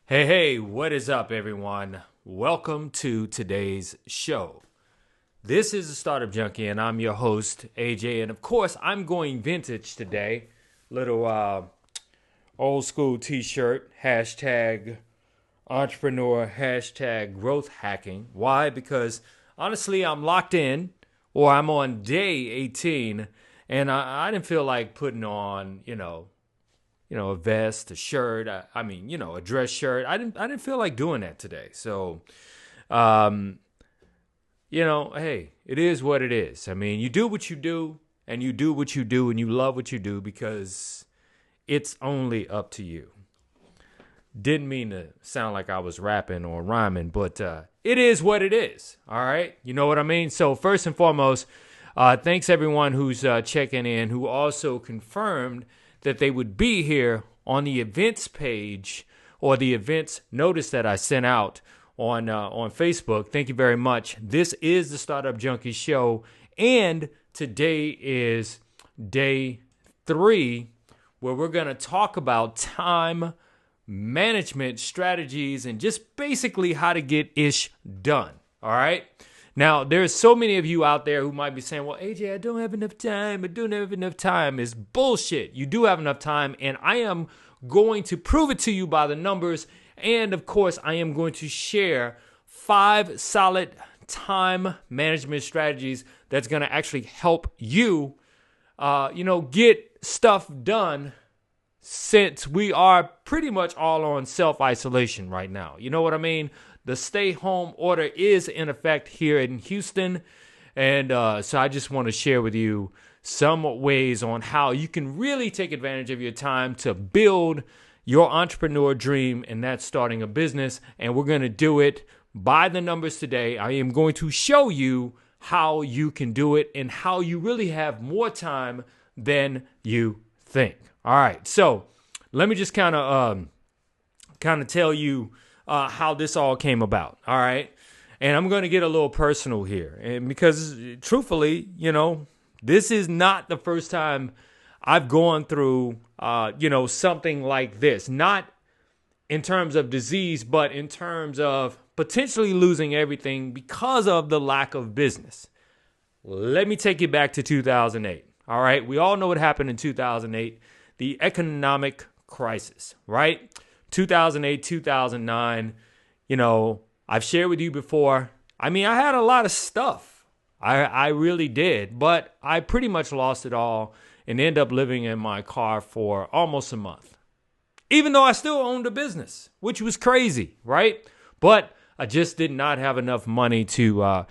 Hey, what is up, everyone? Welcome to today's show. This is the Startup Junkie, and I'm your host, AJ. And of course, I'm going vintage today. Little old school t-shirt, hashtag entrepreneur, hashtag growth hacking. Why? Because honestly, I'm locked in, or I'm on day 18, and I didn't feel like putting on, a vest, a shirt. A dress shirt. I didn't feel like doing that today. So, um, hey, it is what it is. I mean, you do what you do, and you do what you do, and you love what you do because it's only up to you. Didn't mean to sound like I was rapping or rhyming, but it is what it is. All right, you know what I mean. So first and foremost, thanks everyone who's checking in, who also confirmed that they would be here on the events page or the events notice that I sent out on Facebook. Thank you very much. This is the Startup Junkie Show, and today is day 3, where we're going to talk about time management strategies and just basically how to get ish done. All right. Now, there's so many of you out there who might be saying, well, AJ, I don't have enough time. I don't have enough time. It's bullshit. You do have enough time, and I am going to prove it to you by the numbers. And, of course, I am going to share 5 solid time management strategies that's going to actually help you, get stuff done, since we are pretty much all on self-isolation right now. You know what I mean? The stay-home order is in effect here in Houston. And so I just want to share with you some ways on how you can really take advantage of your time to build your entrepreneur dream, and that's starting a business. And we're going to do it by the numbers today. I am going to show you how you can do it and how you really have more time than you think. All right, so let me just kind of tell you how this all came about. All right, and I'm going to get a little personal here, and because truthfully, this is not the first time I've gone through, something like this. Not in terms of disease, but in terms of potentially losing everything because of the lack of business. Let me take you back to 2008. All right, we all know what happened in 2008. The economic crisis, right? 2008, 2009, I've shared with you before. I mean, I had a lot of stuff. I really did, but I pretty much lost it all and ended up living in my car for almost a month. Even though I still owned a business, which was crazy, right? But I just did not have enough money to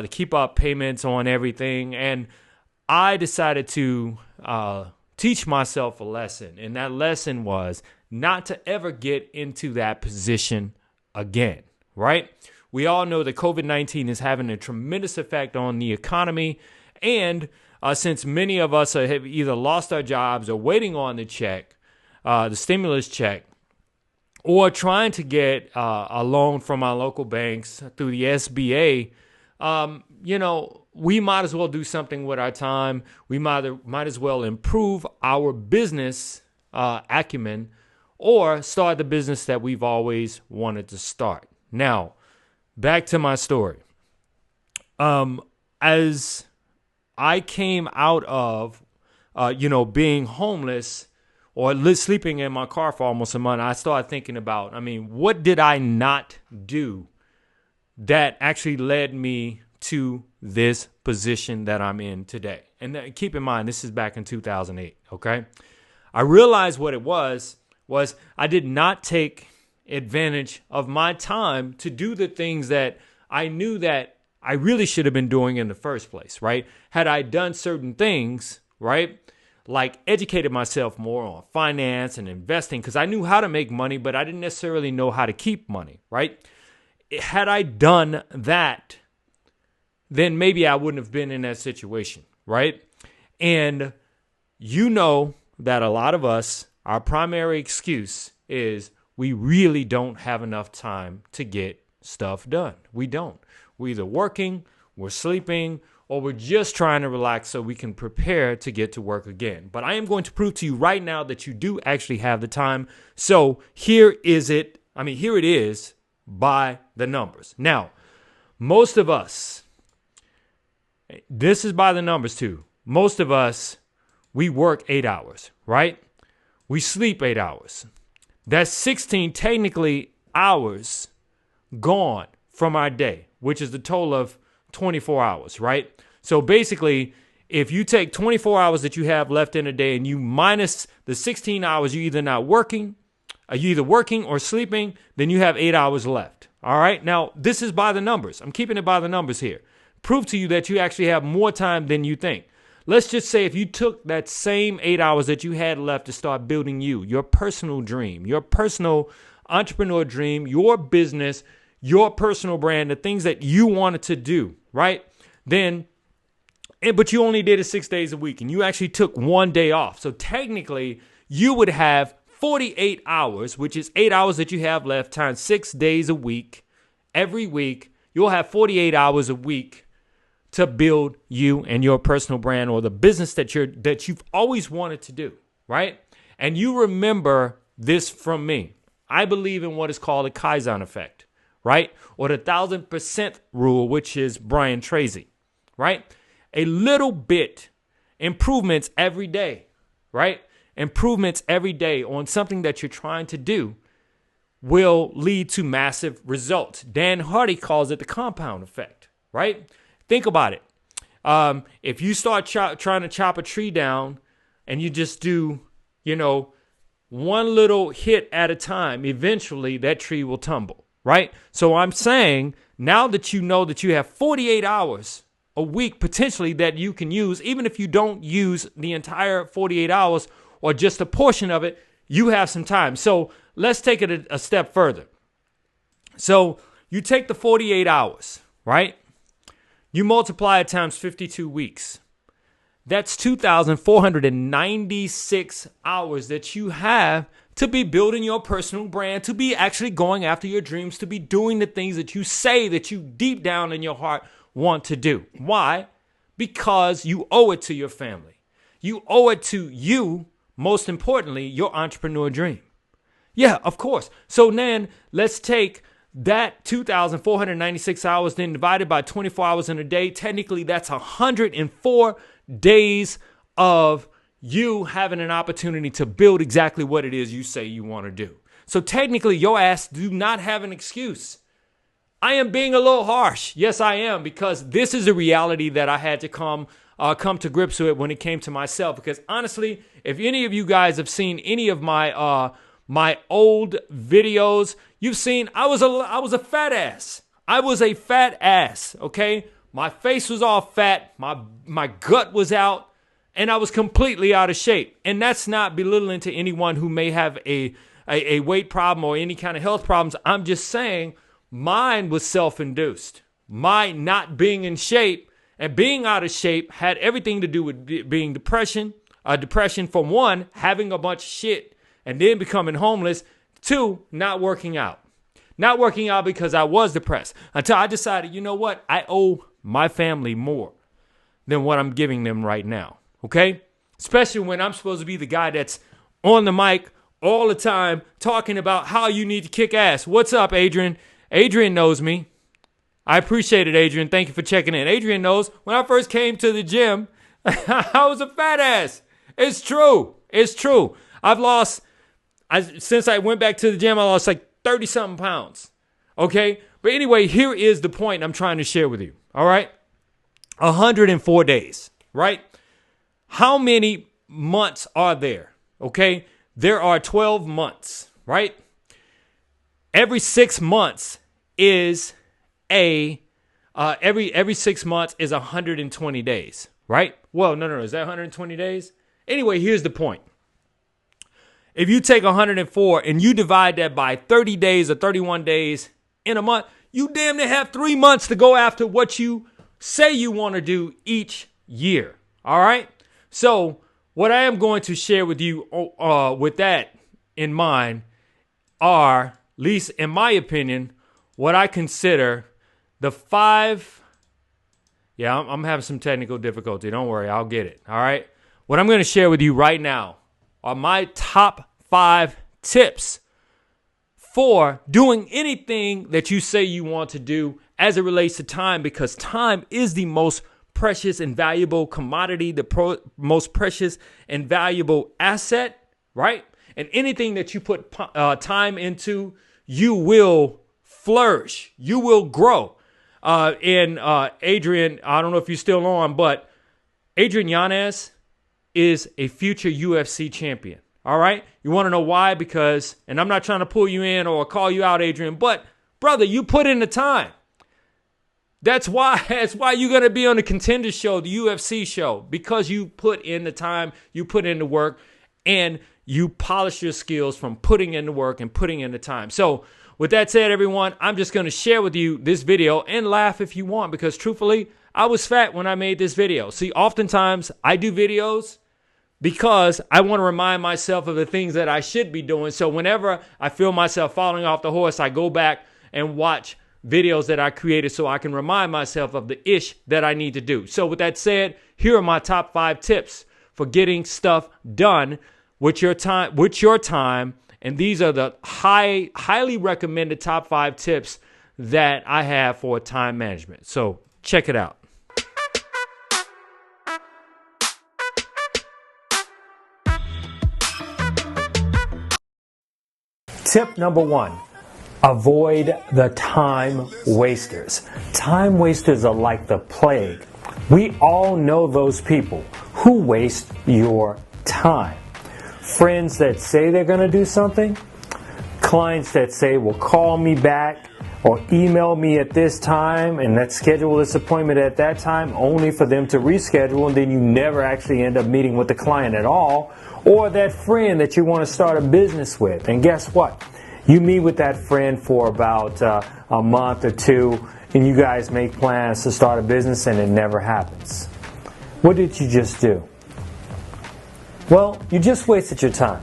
keep up payments on everything. And I decided to teach myself a lesson, and that lesson was not to ever get into that position again, right? We all know that COVID-19 is having a tremendous effect on the economy, and since many of us have either lost our jobs or waiting on the check, the stimulus check, or trying to get a loan from our local banks through the SBA, we might as well do something with our time. We might as well improve our business acumen or start the business that we've always wanted to start. Now, back to my story. As I came out of, being homeless or sleeping in my car for almost a month, I started thinking about, what did I not do that actually led me to this position that I'm in today? And keep in mind, this is back in 2008, okay? I realized what it was I did not take advantage of my time to do the things that I knew that I really should have been doing in the first place, right? Had I done certain things, right, like educated myself more on finance and investing, because I knew how to make money, but I didn't necessarily know how to keep money, right? Had I done that, then maybe I wouldn't have been in that situation, right? And you know that a lot of us, our primary excuse is we really don't have enough time to get stuff done. We don't. We're either working, we're sleeping, or we're just trying to relax so we can prepare to get to work again. But I am going to prove to you right now that you do actually have the time. So here is it I mean, here it is by the numbers. Now, most of us, this is by the numbers too. Most of us, we work 8 hours, right? We sleep 8 hours. That's 16 technically hours gone from our day, which is the total of 24 hours, right? So basically, if you take 24 hours that you have left in a day and you minus the 16 hours you're either working or sleeping, then you have 8 hours left. All right. Now, this is by the numbers. I'm keeping it by the numbers here. Prove to you that you actually have more time than you think. Let's just say if you took that same 8 hours that you had left to start building your personal dream, your personal entrepreneur dream, your business, your personal brand, the things that you wanted to do, right? But you only did it 6 days a week and you actually took one day off. So technically you would have 48 hours, which is 8 hours that you have left times 6 days a week. Every week, you'll have 48 hours a week to build you and your personal brand or the business that you've always wanted to do, right? And you remember this from me. I believe in what is called the Kaizen effect, right? Or the 1,000% rule, which is Brian Tracy, right? A little bit improvements every day, right? Improvements every day on something that you're trying to do will lead to massive results. Dan Hardy calls it the compound effect, right? Think about it. If you start trying to chop a tree down and you just do, one little hit at a time, eventually that tree will tumble, right? So I'm saying now that you know that you have 48 hours a week potentially that you can use, even if you don't use the entire 48 hours or just a portion of it, you have some time. So let's take it a step further. So you take the 48 hours, right? You multiply it times 52 weeks. That's 2,496 hours that you have to be building your personal brand, to be actually going after your dreams, to be doing the things that you say that you deep down in your heart want to do. Why? Because you owe it to your family. You owe it to you, most importantly, your entrepreneur dream. Yeah, of course. So then let's take that 2,496 hours, then divided by 24 hours in a day. Technically, that's 104 days of you having an opportunity to build exactly what it is you say you want to do. So technically, your ass do not have an excuse. I am being a little harsh. Yes, I am, because this is a reality that I had to come to grips with when it came to myself. Because honestly, if any of you guys have seen any of my my old videos, you've seen I was a fat ass. I was a fat ass, okay? My face was all fat, my gut was out, and I was completely out of shape. And that's not belittling to anyone who may have a weight problem or any kind of health problems. I'm just saying mine was self-induced. My not being in shape and being out of shape had everything to do with being depression from one, having a bunch of shit, and then becoming homeless. Two, not working out. Not working out because I was depressed until I decided, you know what? I owe my family more than what I'm giving them right now. Okay? Especially when I'm supposed to be the guy that's on the mic all the time talking about how you need to kick ass. What's up, Adrian? Adrian knows me. I appreciate it, Adrian. Thank you for checking in. Adrian knows when I first came to the gym, I was a fat ass. It's true. It's true. Since I went back to the gym, I lost like 30-something pounds. Okay? But anyway, here is the point I'm trying to share with you. All right? 104 days, right? How many months are there? Okay? There are 12 months, right? Every 6 months is every 6 months is 120 days, right? Well, no. Is that 120 days? Anyway, here's the point. If you take 104 and you divide that by 30 days or 31 days in a month, you damn near have 3 months to go after what you say you want to do each year. All right? So what I am going to share with you with that in mind are, at least in my opinion, what I consider the 5. Yeah, I'm having some technical difficulty. Don't worry, I'll get it. All right? What I'm going to share with you right now are my top 5 tips for doing anything that you say you want to do as it relates to time, because time is the most precious and valuable commodity, the most precious and valuable asset, right? And anything that you put time into, you will flourish. You will grow. And Adrian, I don't know if you're still on, but Adrian Yanez is a future UFC champion. All right. You want to know why? Because, and I'm not trying to pull you in or call you out, Adrian, but brother, you put in the time. That's why you're going to be on the Contender Show, the UFC show, because you put in the time, you put in the work, and you polish your skills from putting in the work and putting in the time. So with that said, everyone, I'm just going to share with you this video and laugh if you want, because truthfully, I was fat when I made this video. See, oftentimes I do videos because I want to remind myself of the things that I should be doing. So whenever I feel myself falling off the horse, I go back and watch videos that I created so I can remind myself of the ish that I need to do. So with that said, here are my top 5 tips for getting stuff done with your time. And these are the highly recommended top 5 tips that I have for time management. So check it out. Tip number 1, avoid the time wasters. Time wasters are like the plague. We all know those people who waste your time. Friends that say they're going to do something, clients that say, well, call me back or email me at this time and let's schedule this appointment at that time, only for them to reschedule, and then you never actually end up meeting with the client at all. Or that friend that you want to start a business with, and guess what? You meet with that friend for about a month or 2, and you guys make plans to start a business, and it never happens. What did you just do? Well, you just wasted your time.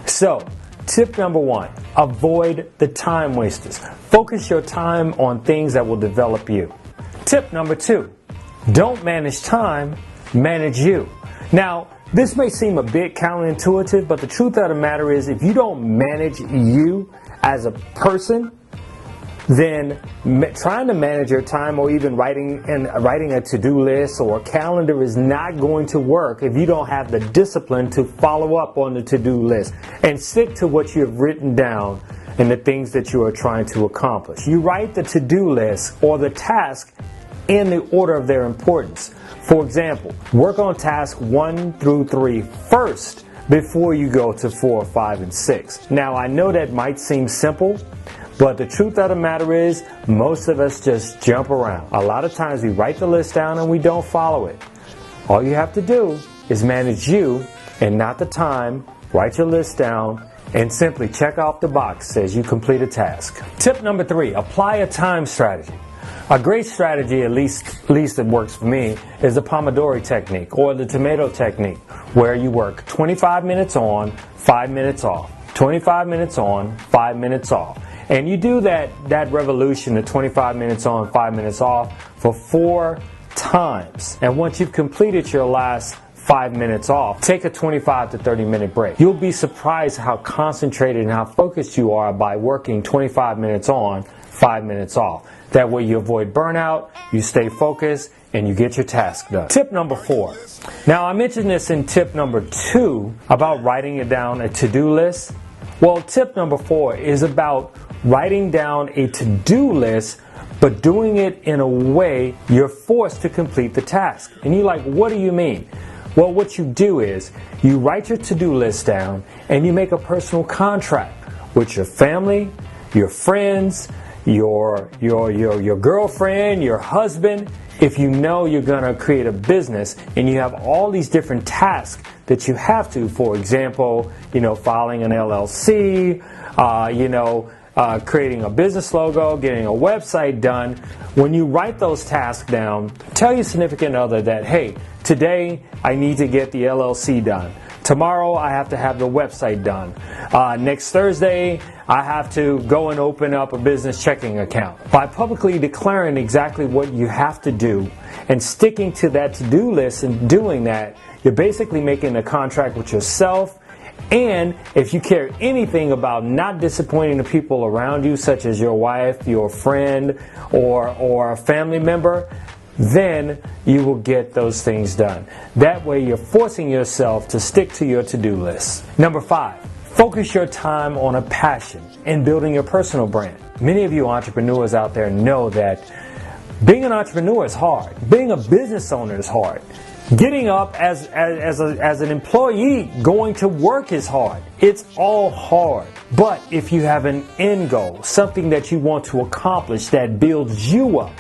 So, tip number 1, avoid the time wasters. Focus your time on things that will develop you. Tip number 2, don't manage time, manage you. Now, this may seem a bit counterintuitive, but the truth of the matter is, if you don't manage you as a person, then trying to manage your time or even writing a to-do list or a calendar is not going to work if you don't have the discipline to follow up on the to-do list and stick to what you have written down and the things that you are trying to accomplish. You write the to-do list or the task in the order of their importance. For example, work on tasks 1 through 3 first before you go to 4, 5, and 6. Now, I know that might seem simple, but the truth of the matter is, most of us just jump around. A lot of times we write the list down and we don't follow it. All you have to do is manage you and not the time. Write your list down and simply check off the box as you complete a task. Tip number 3, apply a time strategy. A great strategy, at least it works for me, is the pomodoro technique or the tomato technique, where you work 25 minutes on, 5 minutes off. 25 minutes on, 5 minutes off. And you do that revolution, the 25 minutes on, 5 minutes off, for 4 times. And once you've completed your last 5 minutes off, take a 25 to 30 minute break. You'll be surprised how concentrated and how focused you are by working 25 minutes on, 5 minutes off. That way you avoid burnout, you stay focused, and you get your task done. Tip number 4. Now, I mentioned this in tip number 2 about writing it down, a to-do list. Well, tip number 4 is about writing down a to-do list, but doing it in a way you're forced to complete the task. And you're like, what do you mean? Well, what you do is you write your to-do list down and you make a personal contract with your family, your friends, your girlfriend, your husband. If you know you're going to create a business and you have all these different tasks that you have to, for example, filing an LLC, creating a business logo, getting a website done. When you write those tasks down, tell your significant other that, hey, today I need to get the LLC done. Tomorrow I have to have the website done. Next Thursday I have to go and open up a business checking account. By publicly declaring exactly what you have to do and sticking to that to-do list and doing that, you're basically making a contract with yourself And if you care anything about not disappointing the people around you, such as your wife, your friend, or a family member, then you will get those things done. That way you're forcing yourself to stick to your to-do list. Number 5, focus your time on a passion and building your personal brand. Many of you entrepreneurs out there know that being an entrepreneur is hard. Being a business owner is hard. Getting up as an employee, going to work is hard. It's all hard. But if you have an end goal, something that you want to accomplish that builds you up,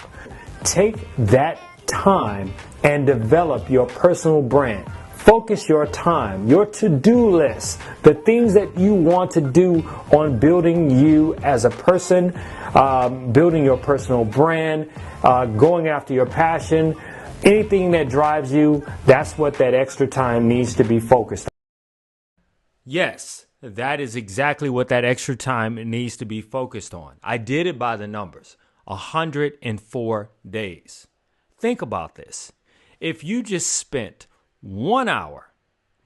take that time and develop your personal brand. Focus your time, your to-do list, the things that you want to do on building you as a person, building your personal brand, going after your passion. Anything that drives you, that's what that extra time needs to be focused on. Yes, that is exactly what that extra time needs to be focused on. I did it by the numbers. 104 days. Think about this. If you just spent 1 hour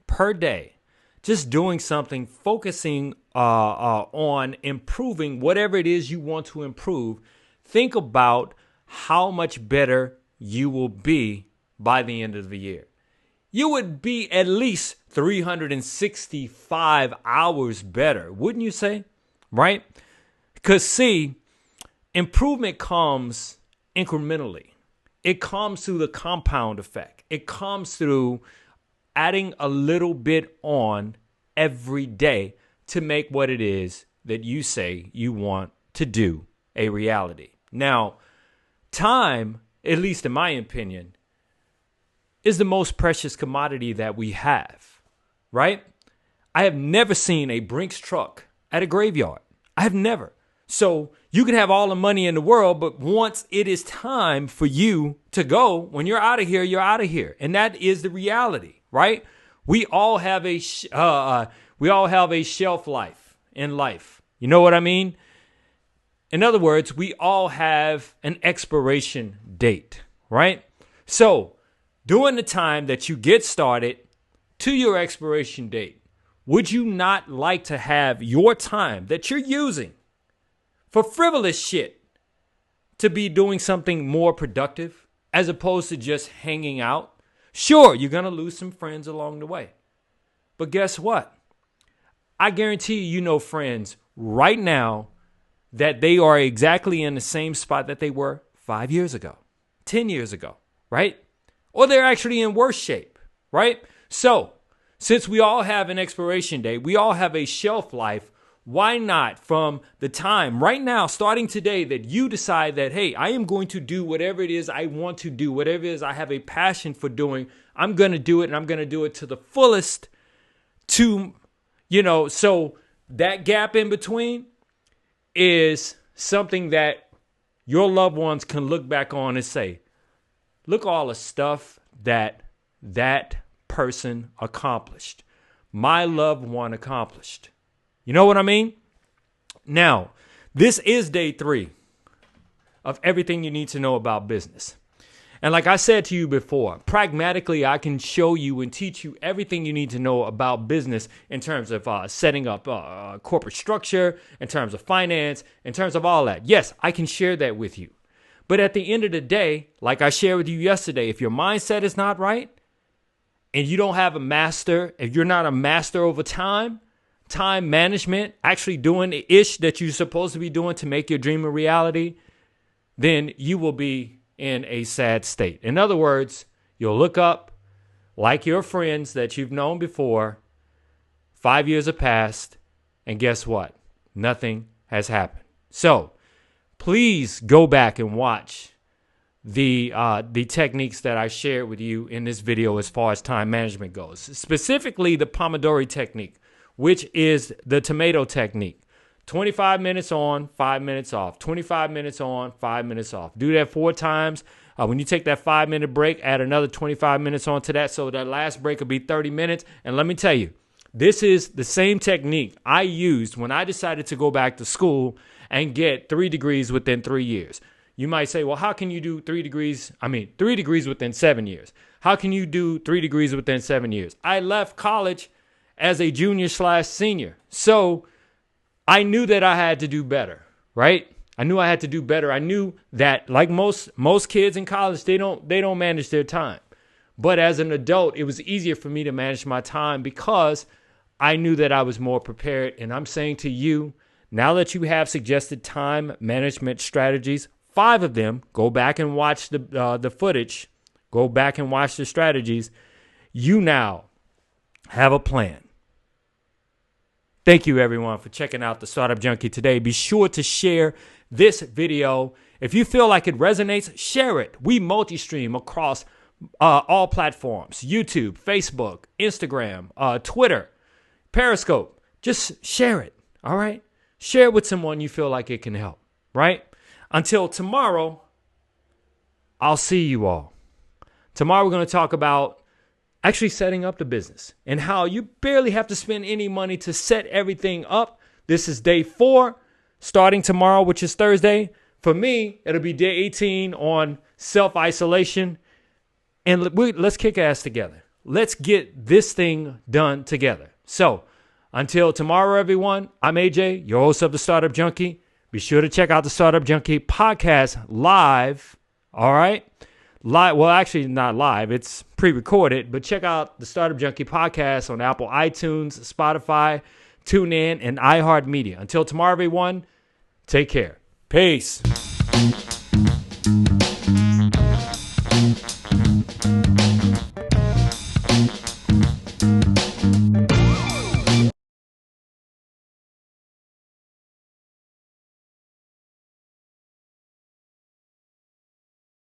per day just doing something, focusing on improving whatever it is you want to improve, think about how much better you will be by the end of the year. You would be at least 365 hours better, wouldn't you say? Right? Because see, improvement comes incrementally. It comes through the compound effect. It comes through adding a little bit on every day to make what it is that you say you want to do a reality. Now, time, at least in my opinion, is the most precious commodity that we have, right? I have never seen a Brinks truck at a graveyard. I have never. So you can have all the money in the world, but once it is time for you to go, when you're out of here, you're out of here. And that is the reality, right? We all have a shelf life in life. You know what I mean? In other words, we all have an expiration date, right? So during the time that you get started to your expiration date, would you not like to have your time that you're using for frivolous shit to be doing something more productive as opposed to just hanging out? Sure, you're going to lose some friends along the way. But guess what? I guarantee you know friends right now that they are exactly in the same spot that they were 5 years ago, 10 years ago, right? Or they're actually in worse shape, right? So, since we all have an expiration date, we all have a shelf life, why not from the time right now, starting today, that you decide that, hey, I am going to do whatever it is I want to do, whatever it is I have a passion for doing, I'm going to do it, and I'm going to do it to the fullest so that gap in between is something that your loved ones can look back on and say, look all the stuff that person accomplished. My loved one accomplished. You know what I mean? Now, this is day 3 of everything you need to know about business. And like I said to you before, pragmatically, I can show you and teach you everything you need to know about business in terms of setting up corporate structure, in terms of finance, in terms of all that. Yes, I can share that with you. But at the end of the day, like I shared with you yesterday, if your mindset is not right and you don't have if you're not a master over time management, actually doing the ish that you're supposed to be doing to make your dream a reality, then you will be in a sad state. In other words, you'll look up like your friends that you've known before, 5 years have passed, and guess what? Nothing has happened. So please go back and watch the techniques that I shared with you in this video as far as time management goes. Specifically, the pomodoro technique, which is the tomato technique. 25 minutes on, 5 minutes off. 25 minutes on, 5 minutes off. Do that 4 times. When you take that 5-minute break, add another 25 minutes onto that. So that last break will be 30 minutes. And let me tell you, this is the same technique I used when I decided to go back to school and get 3 degrees within 3 years. You might say, well, how can you do 3 degrees? 3 degrees within 7 years. How can you do 3 degrees within 7 years? I left college as a junior/senior. So I knew that I had to do better, right? I knew I had to do better. I knew that, like most kids in college, they don't manage their time. But as an adult, it was easier for me to manage my time because I knew that I was more prepared. And I'm saying to you, now that you have suggested time management strategies, 5 of them, go back and watch the footage, go back and watch the strategies. You now have a plan. Thank you, everyone, for checking out the Startup Junkie today. Be sure to share this video. If you feel like it resonates, share it. We multi-stream across all platforms: YouTube, Facebook, Instagram, Twitter, Periscope. Just share it, all right? Share it with someone you feel like it can help, right? Until tomorrow, I'll see you all. Tomorrow, we're going to talk about actually setting up the business and how you barely have to spend any money to set everything up. This is day 4, starting tomorrow, which is Thursday. For me, it'll be day 18 on self-isolation. And let's kick ass together. Let's get this thing done together. So until tomorrow, everyone, I'm AJ, your host of the Startup Junkie. Be sure to check out the Startup Junkie podcast live. All right. Live, well, actually not live. It's pre-recorded, but check out the Startup Junkie podcast on Apple iTunes, Spotify, TuneIn, and iHeart Media. Until tomorrow, everyone, take care. Peace.